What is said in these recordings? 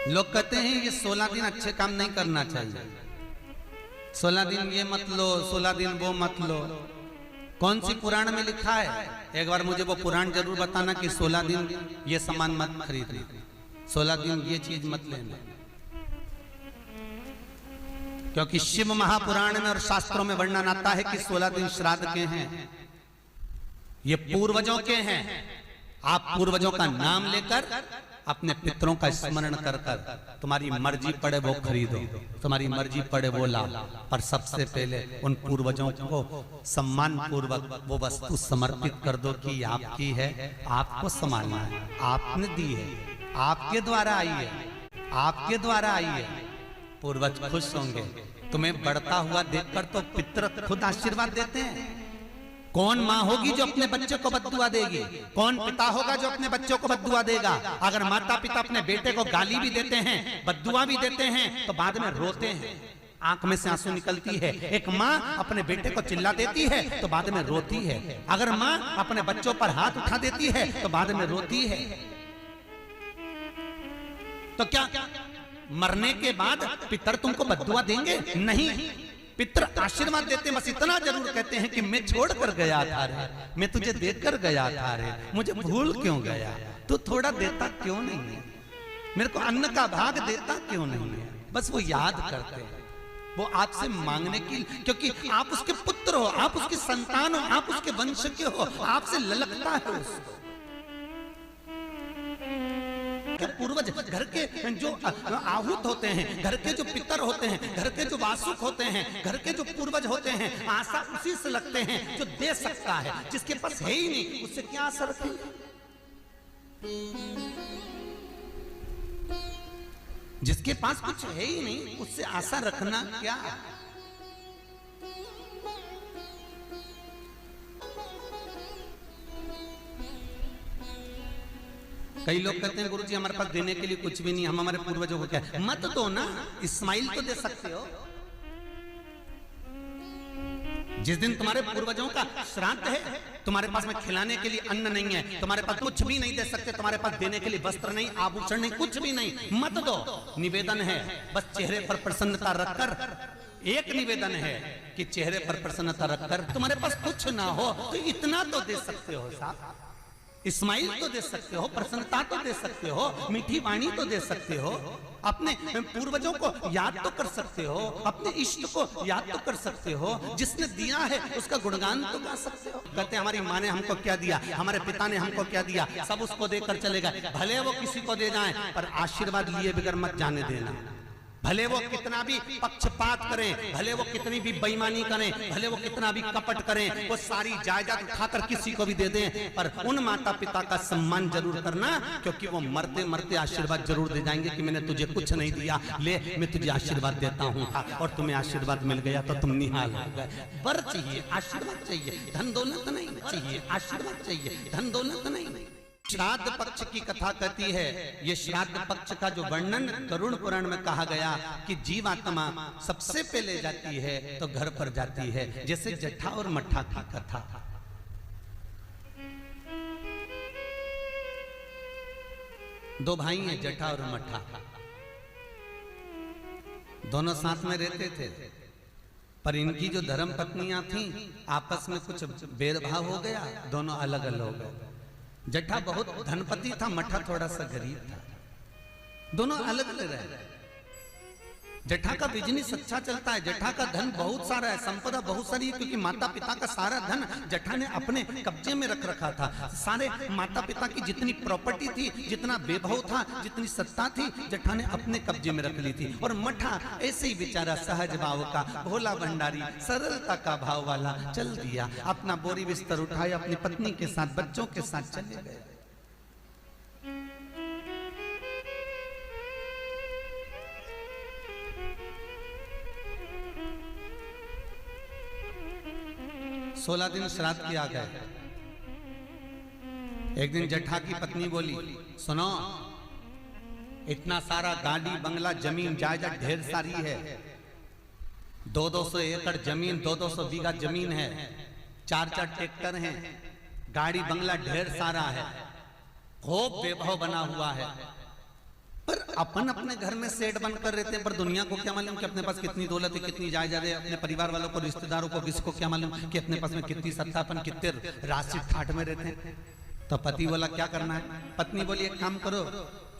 लोग कहते हैं ये 16 दिन अच्छे काम नहीं करना चाहिए, 16 दिन ये मत लो, 16 दिन वो मत लो। कौन सी पुराण में लिखा है? एक बार मुझे वो पुराण जरूर बताना कि 16 दिन ये सामान मत खरीदना, 16 दिन ये चीज मत लेना। क्योंकि शिव महापुराण में और शास्त्रों में वर्णन आता है कि 16 दिन श्राद्ध के हैं, ये पूर्वजों के हैं। आप पूर्वजों का नाम लेकर अपने पितरों का स्मरण कर कर तुम्हारी मर्जी पड़े वो खरीदो, तुम्हारी मर्जी पड़े वो लाओ, पर सबसे पहले उन पूर्वजों को सम्मान पूर्वक वो वस्तु समर्पित कर दो कि आपकी है, आपको संभालना है, आपने दी है, आपके द्वारा आई है, आपके द्वारा आई है। पूर्वज खुश होंगे। तुम्हें बढ़ता हुआ देखकर तो पितर खुद आशीर्वाद देते हैं। कौन माँ होगी जो अपने बच्चे को बद्दुआ देगी? कौन पिता होगा जो अपने बच्चों को बद्दुआ देगा? अगर माता पिता अपने बेटे को गाली भी देते हैं, बद्दुआ भी देते हैं, तो बाद में रोते हैं, आंख में से आंसू निकलती है। एक माँ अपने बेटे को चिल्ला देती है तो बाद में रोती है। अगर माँ अपने बच्चों पर हाथ उठा देती है तो बाद में रोती है। तो क्या मरने के बाद पितर तुमको बद्दुआ देंगे? नहीं, पितर आशीर्वाद देते हैं। बस इतना जरूर कहते हैं कि मैं छोड़ कर गया था रे, मैं तुझे देकर गया था रे, मुझे भूल क्यों गया? तू थोड़ा देता क्यों नहीं है? मेरे को अन्न का भाग देता क्यों नहीं है? बस वो याद करते हैं, वो आपसे मांगने की, क्योंकि आप उसके पुत्र हो, आप उसकी संतान हो, आप उसके वंश के हो, आपसे ललकता है उसको। पूर्वज घर के जो आहूत होते हैं, घर के जो पितर होते हैं, घर के जो वासुक होते हैं, घर के जो पूर्वज होते हैं, आशा उसी से लगते हैं जो दे सकता है। जिसके पास है ही नहीं उससे क्या आशा रखेंगे? जिसके पास कुछ है ही नहीं उससे आशा रखना क्या? कई लोग कहते हैं गुरुजी हमारे पास देने के लिए कुछ भी नहीं, हम हमारे पूर्वजों को क्या? मत दो ना, इस्माइल तो दे सकते हो। जिस दिन तुम्हारे पूर्वजों का श्राद्ध है, तुम्हारे पास में खिलाने के लिए अन्न नहीं है, तुम्हारे पास कुछ भी नहीं दे सकते, तुम्हारे पास देने के लिए वस्त्र नहीं, आभूषण नहीं, कुछ भी नहीं, मत दो। निवेदन है बस चेहरे पर प्रसन्नता रखकर, एक निवेदन है कि चेहरे पर प्रसन्नता रखकर, तुम्हारे पास कुछ ना हो तो इतना तो दे सकते हो साहब, इस्माइल तो दे सकते हो, प्रसन्नता तो दे सकते हो, मीठी वाणी तो दे सकते हो, अपने पूर्वजों को याद तो कर सकते हो, अपने इष्ट को याद तो कर सकते हो, जिसने दिया है उसका गुणगान तो गा सकते हो। कहते हैं हमारी माँ ने हमको क्या दिया, हमारे पिता ने हमको क्या दिया, सब उसको देकर चले गए। भले वो किसी को दे जाएं पर आशीर्वाद लिए बगैर मत जाने देना। भले वो कितना भी पक्षपात करें, भले वो कितनी भी बेईमानी करें, भले वो कितना भी कपट करें, वो सारी जायदाद उठाकर किसी को भी दे दें, पर उन माता पिता का सम्मान जरूर करना, क्योंकि वो मरते मरते आशीर्वाद जरूर दे जाएंगे कि मैंने तुझे कुछ नहीं दिया, ले मैं तुझे आशीर्वाद देता हूँ, और तुम्हें आशीर्वाद मिल गया तो तुम निहाल हो गए। वर चाहिए, आशीर्वाद चाहिए, धन दौलत नहीं चाहिए, आशीर्वाद चाहिए, धन दौलत नहीं। श्राद्ध पक्ष की कथा कहती है, ये श्राद्ध पक्ष का जो वर्णन गरुड़ पुराण में कहा गया कि जीवात्मा सबसे पहले जाती है तो घर पर जाती है, जैसे जट्ठा और मट्ठा की कथा। दो भाई हैं जट्ठा और मट्ठा, दोनों साथ में रहते थे, पर इनकी जो धर्म पत्नियां थीं आपस में कुछ भेदभाव हो गया, दोनों अलग अलग हो गए। जट्ठा बहुत धनपति था, मट्ठा थोड़ा सा गरीब था, दोनों अलग अलग रहे। जट्ठा का बिजनेस अच्छा चलता है, जट्ठा का धन बहुत सारा है, संपदा बहुत सारी है, क्योंकि माता पिता का सारा धन जट्ठा ने अपने कब्जे में रख रखा था। सारे माता पिता की जितनी प्रॉपर्टी थी, जितना वैभव था, जितनी सत्ता थी, जट्ठा ने अपने कब्जे में रख ली थी। और मट्ठा ऐसे ही बेचारा सहज भाव का, भोला भंडारी, सरलता का भाव वाला चल दिया, अपना बोरी बिस्तर उठाया, अपनी पत्नी के साथ, बच्चों के साथ चले गए। 16 दिन श्राद्ध किया गया। एक दिन जट्ठा की पत्नी बोली, सुनो, इतना सारा गाड़ी बंगला जमीन जायदाद ढेर सारी है, 200 एकड़ जमीन, 200 बीघा जमीन है, 4 ट्रैक्टर हैं, गाड़ी बंगला ढेर सारा है, खूब वैभव बना हुआ है, पर अपन अपने घर में सेठ बन कर रहते हैं, पर दुनिया को क्या मालूम कि अपने पास कितनी दौलत है, कितनी जायदाद है। अपने परिवार वालों को, रिश्तेदारों को, किसको क्या मालूम कि अपने पास में कितनी सत्ता, अपन कितने राशि ठाठ में रहते हैं। तो पति बोला क्या करना है? पत्नी बोली एक काम करो,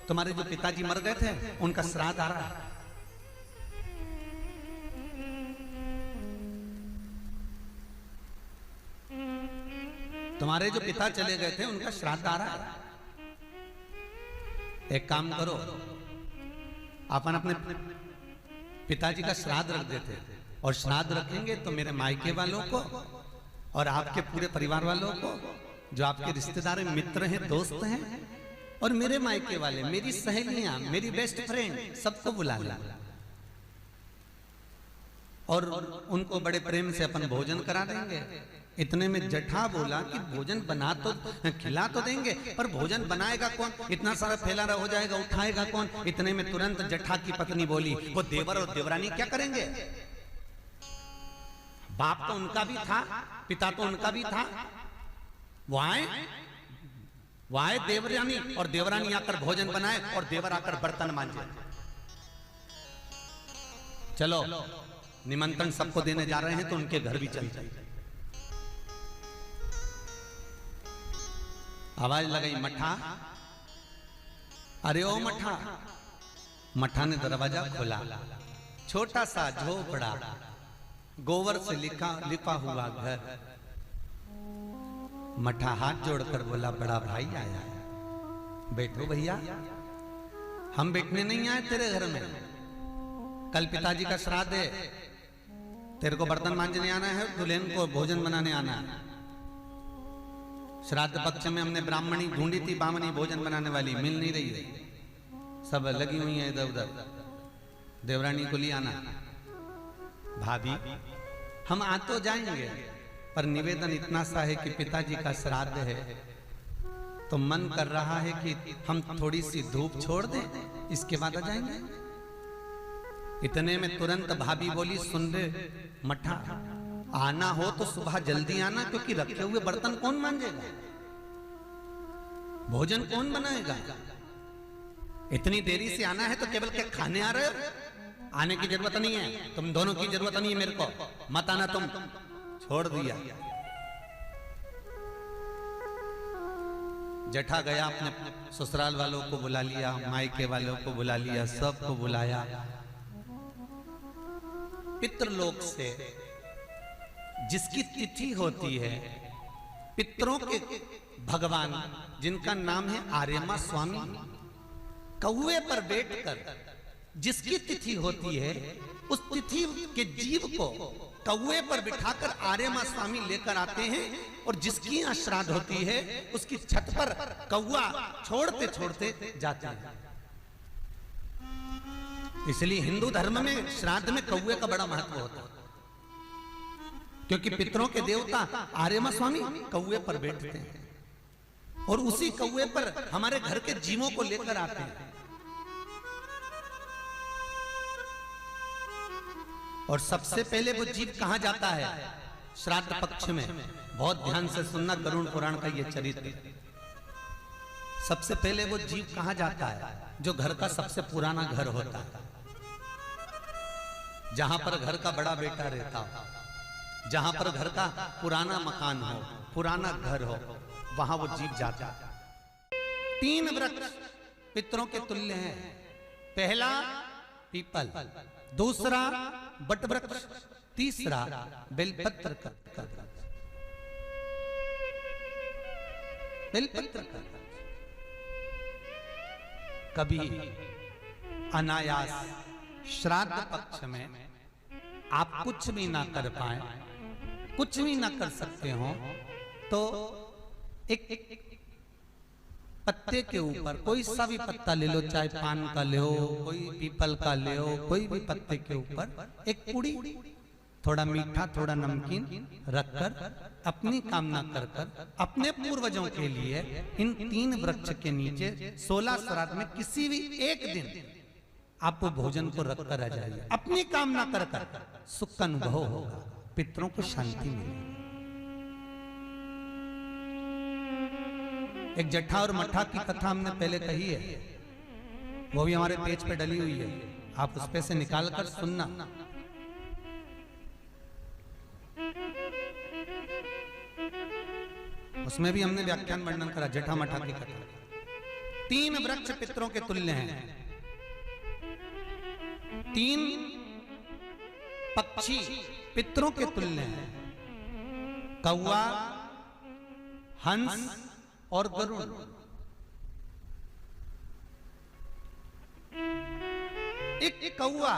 तुम्हारे जो पिताजी मर गए थे उनका श्राद्ध आ रहा है, तुम्हारे जो पिता चले गए थे उनका श्राद्ध आ रहा है, एक काम करो, अपन अपने पिताजी का श्राद्ध रख देते, और श्राद्ध रखेंगे तो मेरे मायके वालों को और आपके पूरे परिवार वालों को, जो आपके रिश्तेदार हैं, मित्र हैं, दोस्त हैं, और मेरे मायके वाले, मेरी सहेलियां, मेरी बेस्ट फ्रेंड, सबको बुला ला, और उनको बड़े प्रेम से अपन भोजन करा देंगे। इतने में जठा बोला कि भोजन बना तो खिला तो देंगे, पर भोजन बनाएगा कौन? इतना सारा फैला हो जाएगा, उठाएगा कौन? इतने में तुरंत जठा की पत्नी बोली, वो देवर और देवरानी क्या करेंगे? बाप तो उनका भी था, पिता तो उनका भी था, वो आए देवरानी, और देवरानी आकर भोजन बनाए और देवर आकर बर्तन मांजे। चलो निमंत्रण सबको देने जा रहे हैं तो उनके घर भी चल जाए। आवाज लगाई मठा, अरे ओ मठा। मठा ने दरवाजा खोला, छोटा सा झोपड़ा, गोबर से लिपा हुआ घर। मठा हाथ जोड़कर बोला, बड़ा भाई आया है, बैठो भैया, हम बैठने नहीं आए तेरे घर में, कल पिताजी का श्राद्ध है, तेरे को बर्तन मांजने आना है, दुल्हन को भोजन बनाने आना है। श्राद्ध पक्ष में हमने ब्राह्मणी ढूंढी थी, बामनी भोजन बनाने वाली मिल नहीं रही है, सब लगी हुई है इधर उधर, देवरानी को ले आना। भाभी हम आ तो जाएंगे, पर निवेदन इतना सा है कि पिताजी का श्राद्ध है, तो मन कर रहा है कि हम थोड़ी सी धूप छोड़ दें, इसके बाद आ जाएंगे। इतने में तुरंत भाभी बोली, सुन रे मठा, आना हो तो सुबह जल्दी आना, क्योंकि रखे हुए बर्तन कौन मांजेगा, भोजन कौन बनाएगा? इतनी देरी से आना है तो केवल क्या खाने आ रहे हो? आने की जरूरत नहीं है, तुम दोनों की जरूरत नहीं है, मेरे को मत आना, तुम छोड़ दिया। जेठा गया, अपने ससुराल वालों को बुला लिया, मायके वालों को बुला लिया, सबको बुलाया। पितृलोक से जिसकी तिथि होती है, पितरों के भगवान जिनका नाम है आर्यमा स्वामी, कौवे पर बैठकर जिसकी तिथि होती है, उस तिथि के जीव को कौवे पर बिठाकर आर्यमा स्वामी लेकर आते हैं, और जिसकी यहाँ श्राद्ध होती है उसकी छत पर कौवा छोड़ते छोड़ते जाते हैं। इसलिए हिंदू धर्म में श्राद्ध में कौवे का बड़ा महत्व होता है, क्योंकि पितरों के देवता आर्यमा स्वामी कौवे पर बैठते हैं, और उसी कौवे पर हमारे घर के जीवों को लेकर आते हैं। और सबसे पहले वो जीव कहां जाता है? श्राद्ध पक्ष में। बहुत ध्यान से सुनना गरुड़ पुराण का ये चरित्र। सबसे पहले वो जीव कहां जाता है? जो घर का सबसे पुराना घर होता है, जहां पर घर का बड़ा बेटा रहता हो, जहां पर घर का पुराना मकान हो, पुराना घर हो, वहां वो जीव जाता है। 3 वृक्ष पितरों के तुल्य हैं। पहला पीपल, दूसरा बट वृक्ष, तीसरा बेलपत्र का बेलपत्र का। कभी अनायास श्राद्ध पक्ष में आप कुछ भी ना कर पाए, कुछ भी ना कर सकते हो, तो एक पत्ते के ऊपर कोई सा भी पत्ता ले लो, चाहे पान का ले हो, कोई पीपल का ले हो, कोई भी पत्ते के ऊपर एक पुड़ी, थोड़ा मीठा थोड़ा नमकीन रखकर अपनी कामना कर कर अपने पूर्वजों के लिए इन 3 वृक्ष के नीचे 16 श्राद्ध में किसी भी एक दिन आप वो भोजन को रखकर आ जाइए। अपनी कामना कर कर सुख का अनुभव होगा, पितरों को शांति मिलेगी। एक जट्ठा और मट्ठा की कथा हमने पहले कही है। वो भी हमारे पेज पे डली हुई है, आप उस पे से निकाल कर सुनना। उसमें भी हमने व्याख्यान वर्णन करा जटामठा की कथा। 3 वृक्ष पितरों के तुल्य हैं, 3 पक्षी पितरों के तुल्य हैं, कौवा, हंस और गरुड़। एक कौवा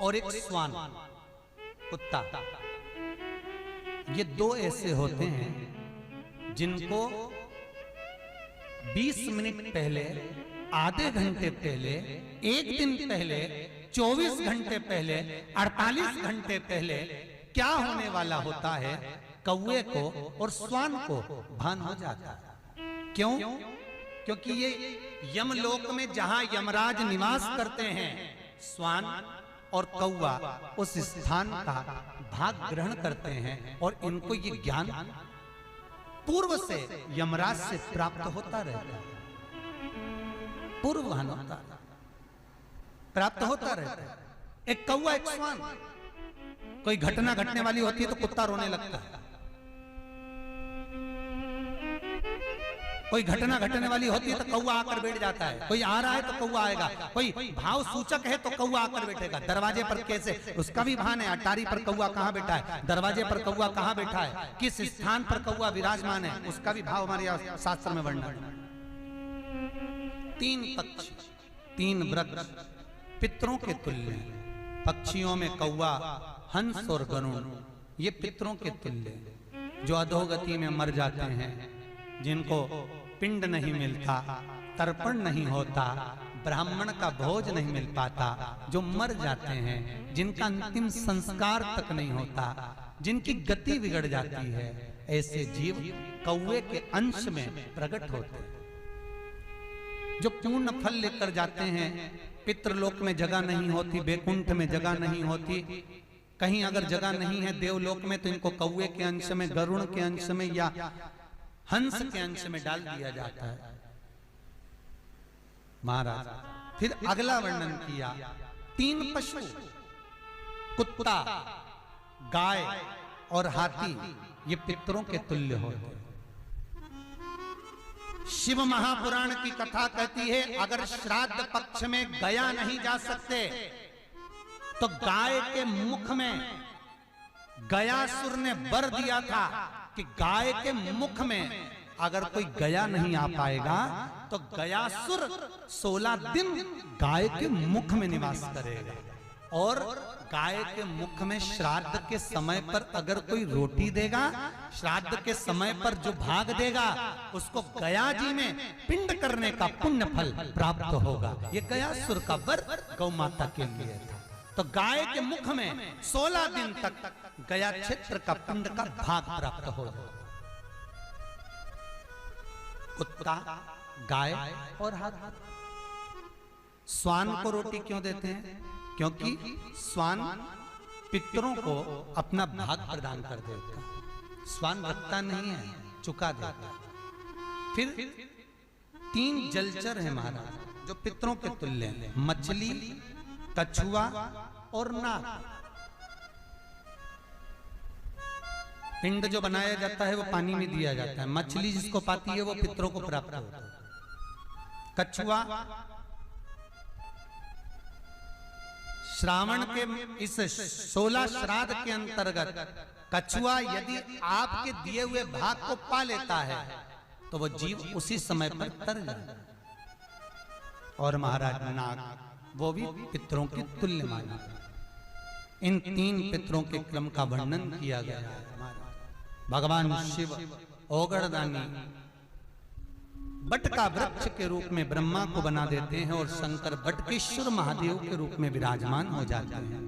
और एक श्वान कुत्ता, ये 2 ऐसे होते हैं जिनको 20 मिनट पहले, आधे घंटे पहले, 1 दिन पहले, 24 घंटे पहले, 48 घंटे पहले क्या होने वाला होता है, कौवे को और श्वान को भान हो जाता है। क्यों? क्योंकि ये यमलोक में जहां यमराज निवास करते हैं, श्वान और कौवा उस स्थान का भाग ग्रहण करते हैं और इनको ये ज्ञान पूर्व से यमराज से प्राप्त होता रहता है, पूर्ववान होता है, प्राप्त होता रहता है। एक कौवा एक श्वान, कोई घटना घटने वाली होती है तो कुत्ता रोने लगता है, कोई घटना घटने वाली होती है तो कौवा आकर बैठ जाता है, कोई आ रहा है तो कौवा आएगा, कोई भाव सूचक है तो कौवा आकर बैठेगा। दरवाजे पर कैसे, उसका भी भान है, अटारी पर कौवा कहां बैठा है, दरवाजे पर कौवा कहां बैठा है, किस स्थान पर कौवा विराजमान है, उसका भी भाव हमारे शास्त्र में वर्णन है। 3 पक्षी, 3 वृक्ष पितरों के तुल्य हैं। पक्षियों में कौवा, हंस और गरुड़, ये पितरों के तुल्य, जो अधोगति में मर जाते हैं, जिनको पिंड नहीं मिलता, तर्पण नहीं होता, ब्राह्मण का भोज नहीं मिल पाता, जो मर जाते हैं, जिनका अंतिम संस्कार तक नहीं होता, जिनकी गति बिगड़ जाती है, ऐसे जीव कौवे के अंश में प्रकट होते हैं, जो पूर्ण फल लेकर जाते हैं। पितृलोक में जगह नहीं होती, बैकुंठ में जगह नहीं होती, कहीं अगर जगह नहीं है देवलोक में तो इनको कौवे के अंश में, गरुड़ के अंश में या हंस के अंश में डाल दिया जाता है। महाराज फिर अगला वर्णन किया, 3 पशु, कुत्ता, गाय और हाथी, ये पितरों के तुल्य होते हैं। शिव महापुराण की कथा कहती है, अगर श्राद्ध पक्ष में गया नहीं जा सकते तो गाय के मुख में गयासुर ने वर दिया था कि गाय के मुख में अगर कोई गया नहीं आ पाएगा तो गयासुर 16 दिन गाय के मुख में निवास करेगा। और गाय के मुख में श्राद्ध के समय पर अगर कोई रोटी देगा, श्राद्ध के समय पर जो भाग देगा, उसको गया जी में पिंड करने का पुण्य फल प्राप्त होगा। ये गयासुर का वर गौ माता के लिए था। तो गाय के मुख में 16 दिन तक गया क्षेत्र का पिंड का भाग प्राप्त होगा। कुत्ता, गाय और हाथी। श्वान को रोटी क्यों देते हैं? क्योंकि श्वान पितरों को अपना भाग प्रदान कर देता। श्वान रखता नहीं है, चुका देता। फिर 3 जलचर है महाराज जो पितरों के तुल्य हैं, मछली, कछुआ और नाग। पिंड जो बनाया जाता है वो पानी में दिया जाता है। मछली जिसको पाती है वो पितरों को प्राप्त होता है। कछुआ श्रावण के इस 16 श्राद्ध के अंतर्गत कछुआ यदि आपके दिए हुए भाग को पा लेता है तो वो जीव उसी समय पर तर जाता है। और महाराज नाग वो भी पितरों के तुल्य माना। इन 3 पितरों के क्रम का वर्णन किया गया है। भगवान शिव ओगड़दानी बट का वृक्ष के रूप में ब्रह्मा को बना देते हैं और शंकर बटकेश्वर महादेव के रूप में विराजमान हो जाते हैं।